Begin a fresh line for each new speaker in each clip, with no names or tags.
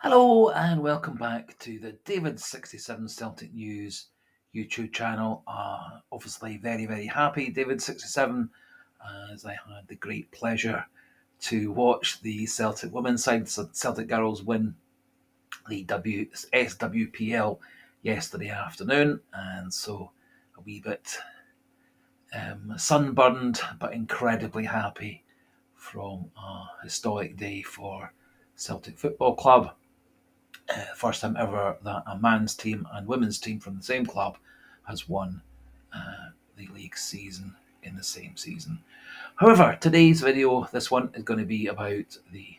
Hello and welcome back to the David67 Celtic News YouTube channel. Obviously very happy David67 as I had the great pleasure to watch the Celtic women's side, Celtic girls, win the SWPL yesterday afternoon, and so a wee bit sunburned but incredibly happy from a historic day for Celtic Football Club. First time ever that a man's team and women's team from the same club has won the league season in the same season. However, today's video, this one is going to be about the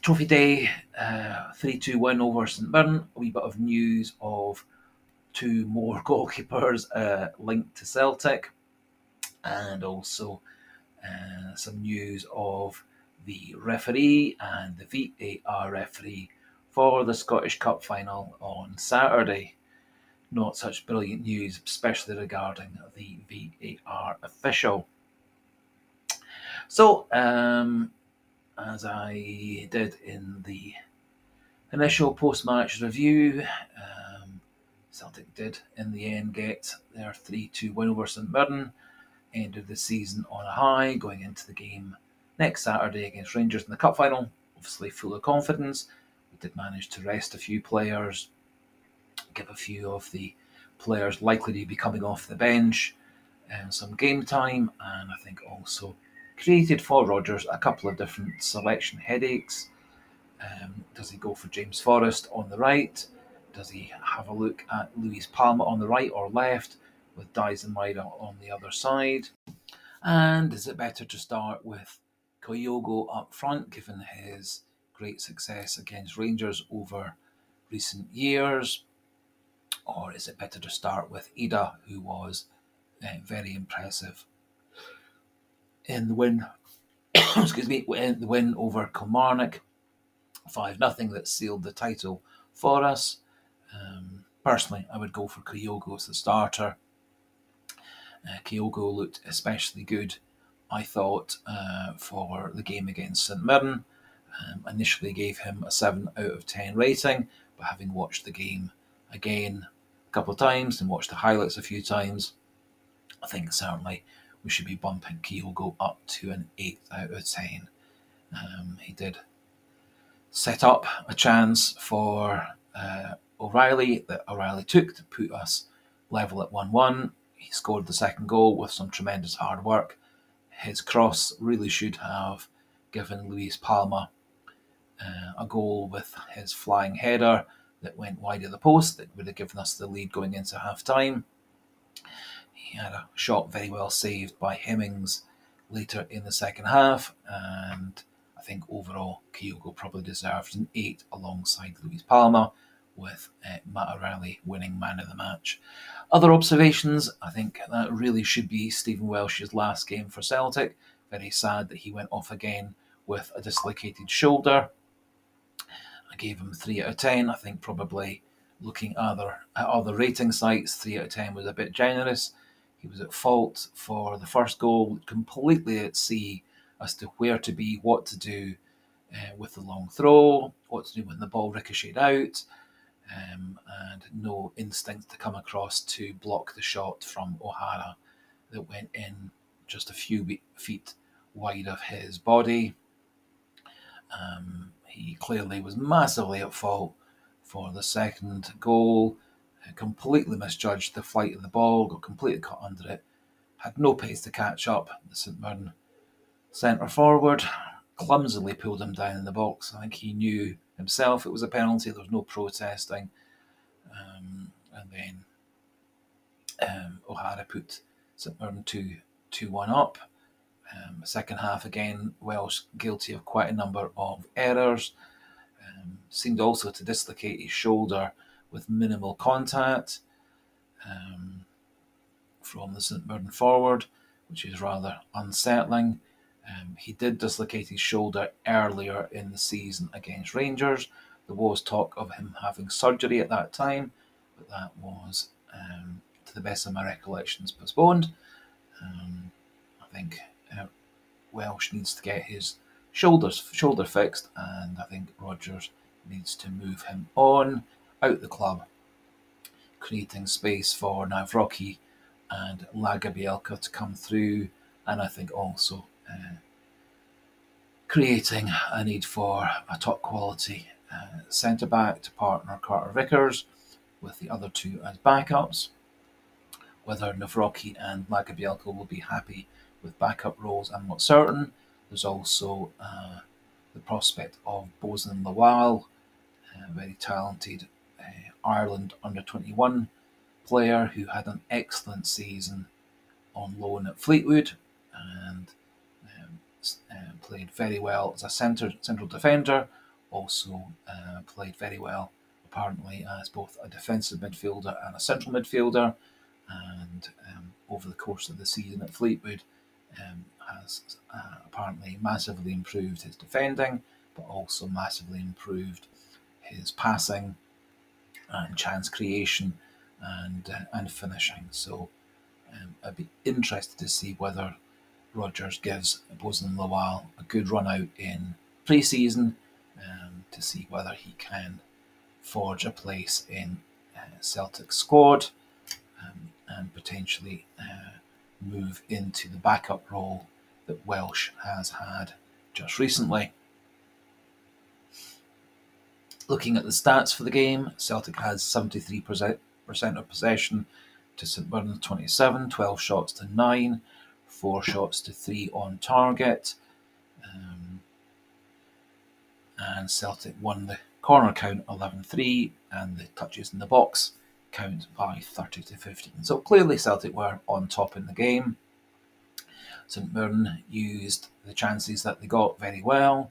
Trophy Day 3-2 win over St Mirren. A wee bit of news of two more goalkeepers linked to Celtic, and also some news of the referee and the VAR referee for the Scottish Cup final on Saturday. Not such brilliant news, especially regarding the VAR official. So, as I did in the initial post-match review, Celtic did in the end get their 3-2 win over St Mirren, ended the season on a high, going into the game next Saturday against Rangers in the Cup final, obviously full of confidence. We did manage to rest a few players, give a few of the players likely to be coming off the bench some game time, and I think also created for Rodgers a couple of different selection headaches. Does he go for James Forrest on the right? Does he have a look at Luis Palma on the right or left, with Dies and Maida on the other side? And is it better to start with Kyogo up front, given his great success against Rangers over recent years? Or is it better to start with Ida, who was very impressive in the win? Excuse me, in the win over Kilmarnock, 5-0, that sealed the title for us. Personally, I would go for Kyogo as the starter. Kyogo looked especially good, I thought, for the game against St Mirren. Initially gave him a 7 out of 10 rating, but having watched the game again a couple of times and watched the highlights a few times, I think certainly we should be bumping Kyogo up to an 8 out of 10. He did set up a chance for O'Reilly that O'Reilly took to put us level at 1-1. He scored the second goal with some tremendous hard work. His cross really should have given Luis Palma a goal with his flying header that went wide of the post that would have given us the lead going into half-time. He had a shot very well saved by Hemmings later in the second half, and I think overall Kyogo probably deserved an 8 alongside Luis Palma, with Matt O'Reilly winning man of the match. Other observations, I think that really should be Stephen Welsh's last game for Celtic. Very sad that he went off again with a dislocated shoulder. I gave him 3 out of 10. I think probably looking at other rating sites, 3 out of 10 was a bit generous. He was at fault for the first goal, completely at sea as to where to be, what to do with the long throw, what to do when the ball ricocheted out, and no instinct to come across to block the shot from O'Hara that went in just a few feet wide of his body. He clearly was massively at fault for the second goal, completely misjudged the flight of the ball, got completely caught under it, had no pace to catch up. The St Mirren centre forward clumsily pulled him down in the box. I think he knew himself it was a penalty. There was no protesting. And then O'Hara put St Mirren 2-1 up. Second half again, Welsh guilty of quite a number of errors. Seemed also to dislocate his shoulder with minimal contact from the St Mirren forward, which is rather unsettling. He did dislocate his shoulder earlier in the season against Rangers. There was talk of him having surgery at that time, but that was, to the best of my recollections, postponed. I think Welsh needs to get his shoulder fixed, and I think Rodgers needs to move him on out the club, creating space for Nawrocki and Lagerbielke to come through, and I think also creating a need for a top quality centre-back to partner Carter Vickers, with the other two as backups. Whether Nawrocki and Lagerbielke will be happy with backup roles, I'm not certain. There's also the prospect of Bozen Lawal, a very talented Ireland under-21 player who had an excellent season on loan at Fleetwood and played very well as a central defender. Also played very well, apparently, as both a defensive midfielder and a central midfielder. And over the course of the season at Fleetwood, has apparently massively improved his defending, but also massively improved his passing and chance creation and finishing. So I'd be interested to see whether Rodgers gives Bozen Lawal a good run out in pre-season to see whether he can forge a place in Celtic's squad and potentially move into the backup role that Walsh has had just recently. Looking at the stats for the game, Celtic has 73% of possession to St Mirren 27, 12 shots to 9, 4 shots to 3 on target. And Celtic won the corner count 11-3 and the touches in the box count by 30-15. So clearly Celtic were on top in the game. St Mirren used the chances that they got very well.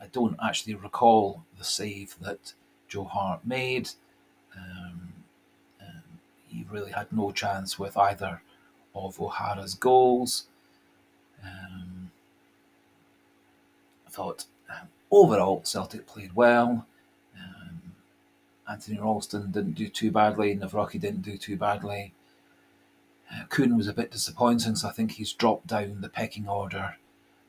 I don't actually recall the save that Joe Hart made. He really had no chance with either of O'Hara's goals. I thought overall Celtic played well. Anthony Ralston didn't do too badly. Nawrocki didn't do too badly. Kuhn was a bit disappointing, so I think he's dropped down the pecking order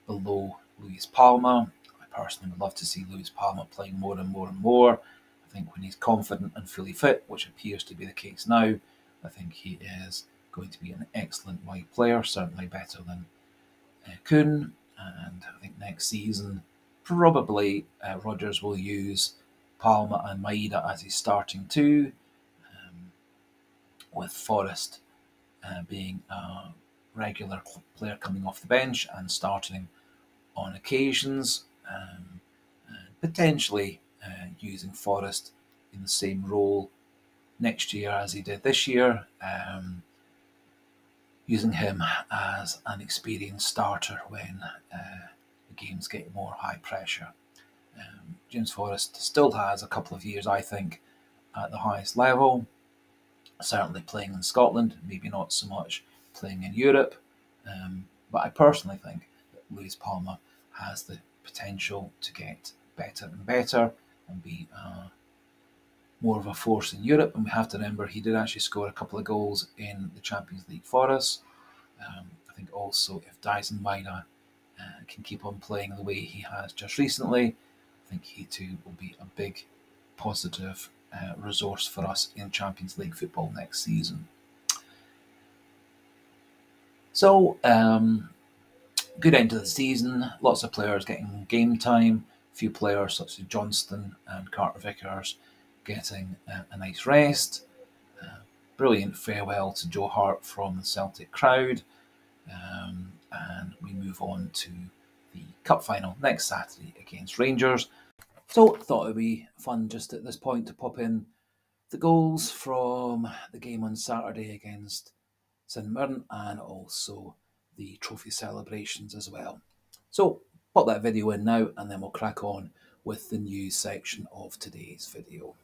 below Luis Palma. I personally would love to see Luis Palma playing more and more and more. I think when he's confident and fully fit, which appears to be the case now, I think he is going to be an excellent wide player, certainly better than Kuhn. And I think next season, probably Rodgers will use Palma and Maeda as his starting two, with Forrest being a regular player coming off the bench and starting on occasions, and potentially using Forrest in the same role next year as he did this year, using him as an experienced starter when the games get more high pressure. James Forrest still has a couple of years, I think, at the highest level, certainly playing in Scotland, maybe not so much playing in Europe, but I personally think that Luis Palma has the potential to get better and better and be more of a force in Europe. And we have to remember he did actually score a couple of goals in the Champions League for us. I think also if Dyson Maeda can keep on playing the way he has just recently, I think he too will be a big positive resource for us in Champions League football next season. So, good end to the season. Lots of players getting game time. A few players such as Johnston and Carter Vickers getting a nice rest. Brilliant farewell to Joe Hart from the Celtic crowd. And we move on to the cup final next Saturday against Rangers. So I thought it would be fun just at this point to pop in the goals from the game on Saturday against St Mirren and also the trophy celebrations as well. So pop that video in now and then we'll crack on with the news section of today's video.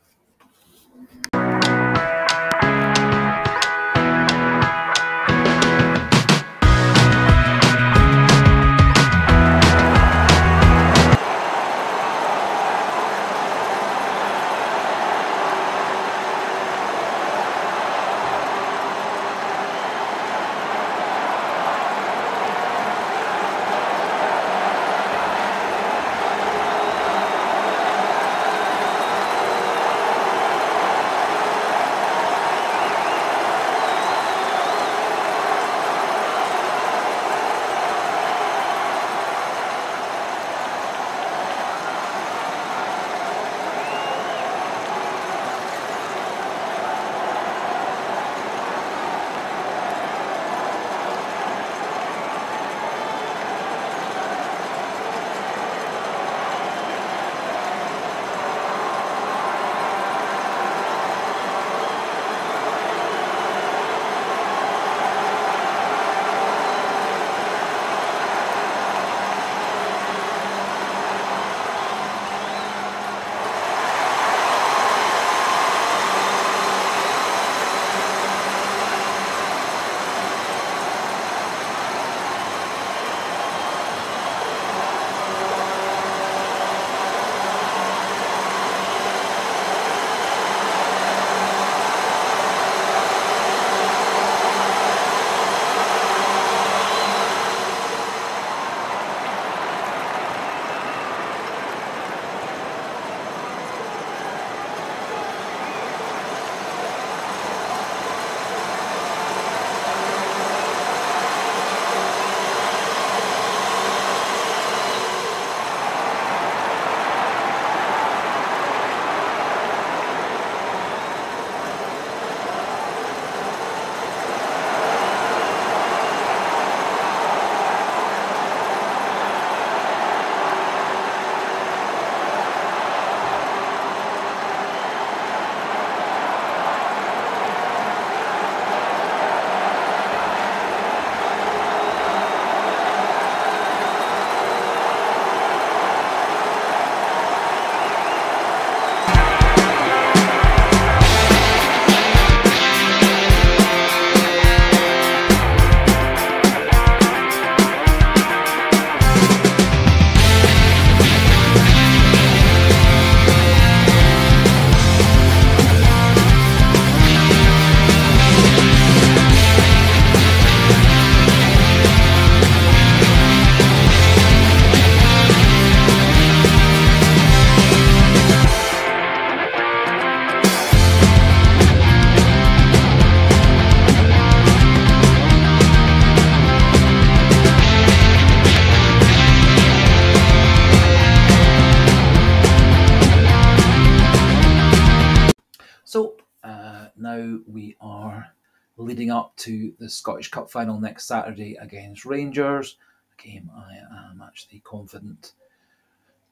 now we are leading up to the Scottish Cup final next Saturday against Rangers, a game I am actually confident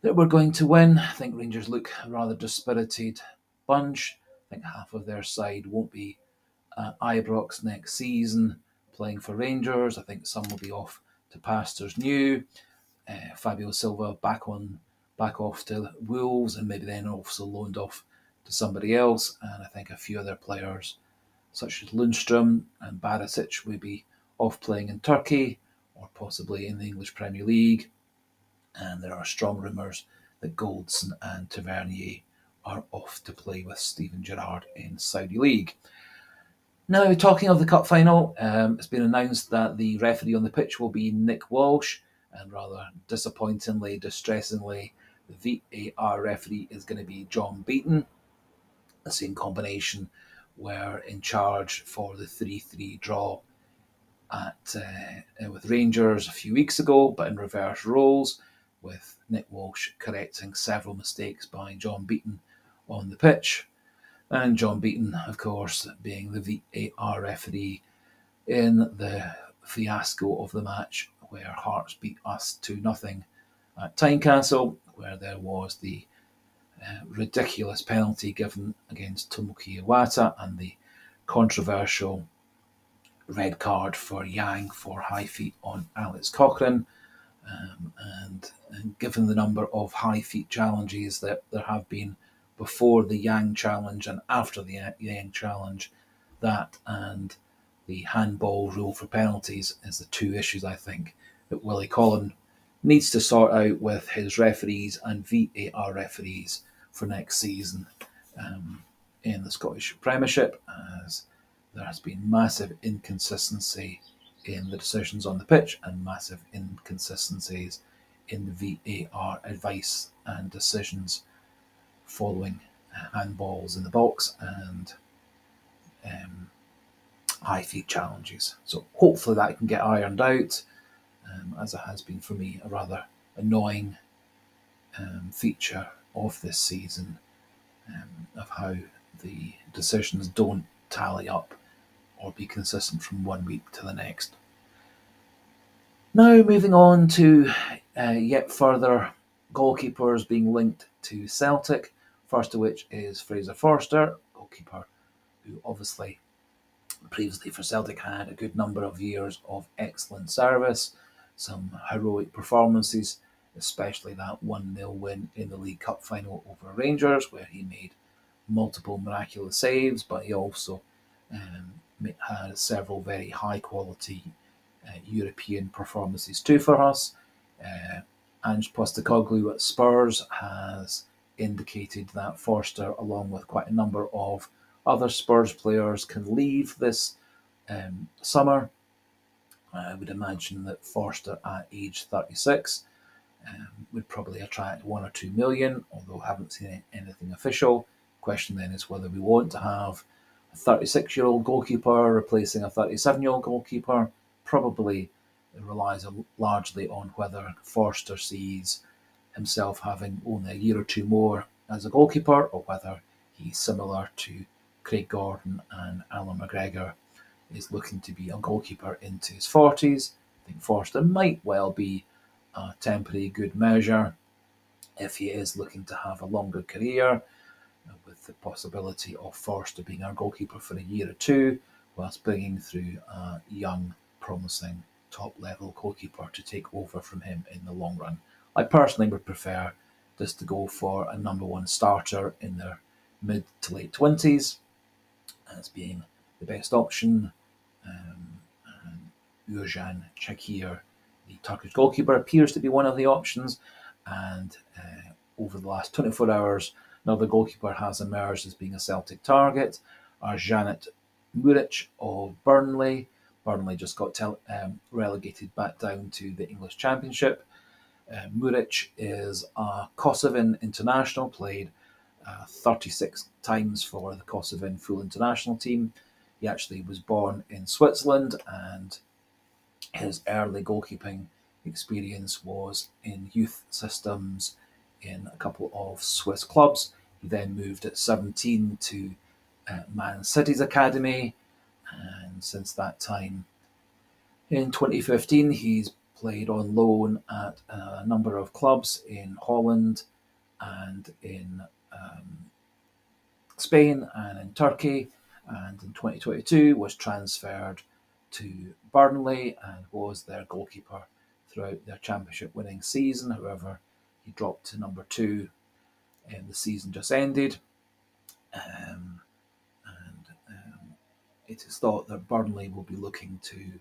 that we're going to win. I think Rangers look a rather dispirited bunch. I think half of their side won't be at Ibrox next season playing for Rangers. I think some will be off to pastures new. Fabio Silva back off to Wolves, and maybe then also loaned off to somebody else. And I think a few other players, such as Lundstrom and Barisic, will be off playing in Turkey or possibly in the English Premier League. And there are strong rumours that Goldson and Tavernier are off to play with Steven Gerrard in Saudi League. Now, talking of the cup final, it's been announced that the referee on the pitch will be Nick Walsh, and rather disappointingly, distressingly, the VAR referee is going to be John Beaton. The same combination were in charge for the 3-3 draw with Rangers a few weeks ago, but in reverse roles, with Nick Walsh correcting several mistakes by John Beaton on the pitch. And John Beaton, of course, being the VAR referee in the fiasco of the match where Hearts beat us 2-0 at Tynecastle, where there was the ridiculous penalty given against Tomoki Iwata and the controversial red card for Yang for high feet on Alex Cochrane. And given the number of high feet challenges that there have been before the Yang challenge and after the Yang challenge, that and the handball rule for penalties is the two issues I think that Willie Collin needs to sort out with his referees and VAR referees for next season in the Scottish Premiership, as there has been massive inconsistency in the decisions on the pitch and massive inconsistencies in the VAR advice and decisions following handballs in the box and high feet challenges. So hopefully that can get ironed out, as it has been for me a rather annoying feature of this season, of how the decisions don't tally up or be consistent from one week to the next. Now moving on to yet further goalkeepers being linked to Celtic, first of which is Fraser Forster, goalkeeper who obviously previously for Celtic had a good number of years of excellent service, some heroic performances, especially that 1-0 win in the League Cup final over Rangers, where he made multiple miraculous saves, but he also had several very high quality European performances too for us. Ange Postecoglou at Spurs has indicated that Forster, along with quite a number of other Spurs players, can leave this summer. I would imagine that Forster at age 36 would probably attract 1 or 2 million, although I haven't seen anything official. Question then is whether we want to have a 36-year-old goalkeeper replacing a 37-year-old goalkeeper. Probably relies largely on whether Forster sees himself having only a year or two more as a goalkeeper, or whether he's similar to Craig Gordon and Alan McGregor, is looking to be a goalkeeper into his 40s. I think Forster might well be a temporary good measure if he is looking to have a longer career, with the possibility of Forster being our goalkeeper for a year or two, whilst bringing through a young, promising top-level goalkeeper to take over from him in the long run. I personally would prefer just to go for a number one starter in their mid to late 20s as being the best option. And Arijanet Çakır, the Turkish goalkeeper, appears to be one of the options, and over the last 24 hours, another goalkeeper has emerged as being a Celtic target, Arijanet Muric of Burnley. Burnley just got relegated back down to the English Championship. Muric is a Kosovan international, played 36 times for the Kosovan full international team. He actually was born in Switzerland, and his early goalkeeping experience was in youth systems in a couple of Swiss clubs. He then moved at 17 to Man City's academy, and since that time in 2015 he's played on loan at a number of clubs in Holland and in Spain and in Turkey, and in 2022 was transferred to Burnley and was their goalkeeper throughout their championship winning season. However, he dropped to number 2 in the season just ended. Um, and it is thought that Burnley will be looking to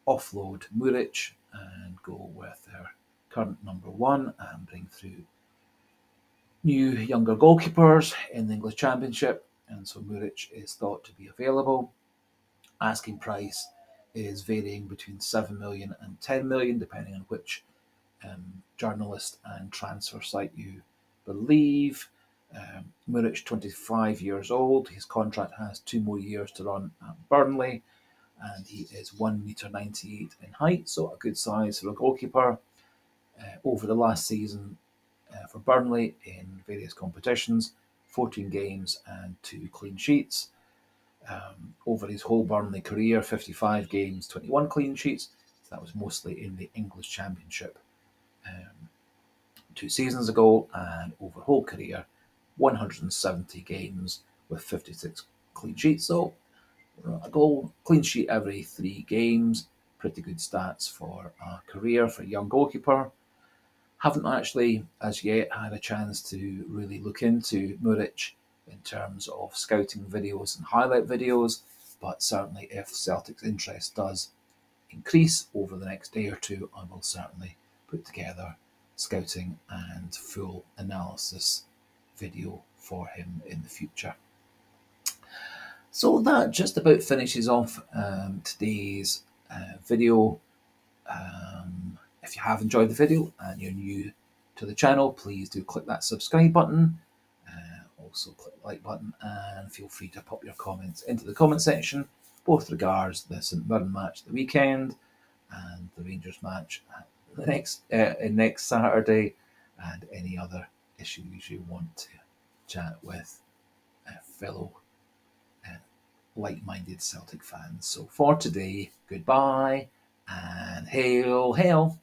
offload Muric and go with their current number 1 and bring through new younger goalkeepers in the English Championship. And so Muric is thought to be available. Asking price is varying between 7 million and 10 million, depending on which journalist and transfer site you believe. Muric, 25 years old. His contract has 2 more years to run at Burnley, and he is 1 metre 98 in height, so a good size for a goalkeeper. Over the last season for Burnley in various competitions, 14 games and 2 clean sheets. Over his whole Burnley career, 55 games, 21 clean sheets. So that was mostly in the English Championship 2 seasons ago, and over whole career, 170 games with 56 clean sheets. So a goal, clean sheet every 3 games. Pretty good stats for a career for a young goalkeeper. Haven't actually, as yet, had a chance to really look into Muric in terms of scouting videos and highlight videos, but certainly if Celtic's interest does increase over the next day or two, I will certainly put together scouting and full analysis video for him in the future. So that just about finishes off today's video. If you have enjoyed the video and you're new to the channel, please do click that subscribe button. Also click the like button, and feel free to pop your comments into the comment section, both regards the St Mirren match the weekend and the Rangers match the next Saturday, and any other issues you want to chat with fellow like-minded Celtic fans. So for today, goodbye and hail, hail.